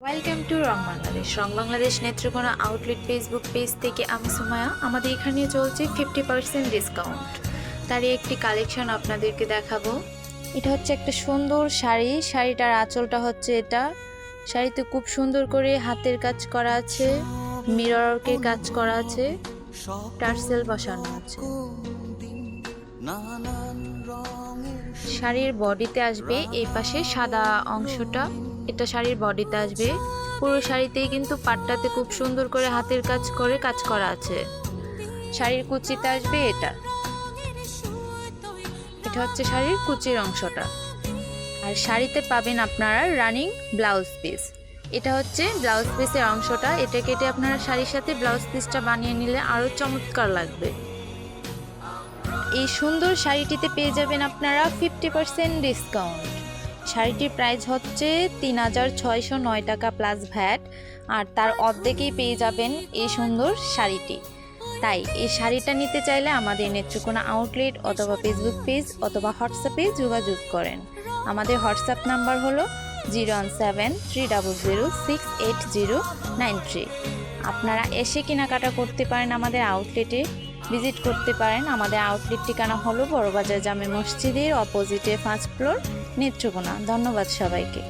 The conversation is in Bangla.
Welcome to wrong Bangladesh. Wrong Bangladesh Netrokona outlet Facebook page থেকে আমি সুমায়া। আমাদের এখানে চলছে 50% ডিসকাউন্ট। তারই একটি কালেকশন আপনাদেরকে দেখাবো। এটা হচ্ছে একটা সুন্দর শাড়ি। শাড়িটার আঁচলটা হচ্ছে এটা। শাড়িতে খুব সুন্দর করে হাতের কাজ করা আছে, মিরর ওয়ার্কের কাজ করা আছে, টার্সেল বসানো আছে। শাড়ির বডিতে আসবে এই পাশে সাদা অংশটা, এটা শাড়ির বডিতে আসবে। পুরো শাড়িতেই কিন্তু পাটটাতে খুব সুন্দর করে হাতের কাজ করে কাজ করা আছে। শাড়ির কুচিতে আসবে এটা হচ্ছে শাড়ির কুচির অংশটা। আর শাড়িতে পাবেন আপনারা রানিং ব্লাউজ পিস। এটা হচ্ছে ব্লাউজ পিসের অংশটা। এটা কেটে আপনারা শাড়ির সাথে ব্লাউজ পিসটা বানিয়ে নিলে আরও চমৎকার লাগবে। এই সুন্দর শাড়িটিতে পেয়ে যাবেন আপনারা 50% ডিসকাউন্ট। শাড়িটির প্রাইস হচ্ছে 3609 টাকা প্লাস ভ্যাট। আর তার অর্ধেকেই পেয়ে যাবেন এই সুন্দর শাড়িটি। তাই এই শাড়িটা নিতে চাইলে আমাদের নেত্রকোনা আউটলেট অথবা ফেসবুক পেজ অথবা হোয়াটসঅ্যাপে যোগাযোগ করেন। আমাদের হোয়াটসঅ্যাপ নাম্বার হলো 01730068093। আপনারা এসে কেনাকাটা করতে পারেন, আমাদের আউটলেটে ভিজিট করতে পারেন। আমাদের আউটলেট ঠিকানা হলো বড়বাজার জামে মসজিদের অপোজিটে 5th ফ্লোর, নেত্রকোনা। ধন্যবাদ সবাইকে।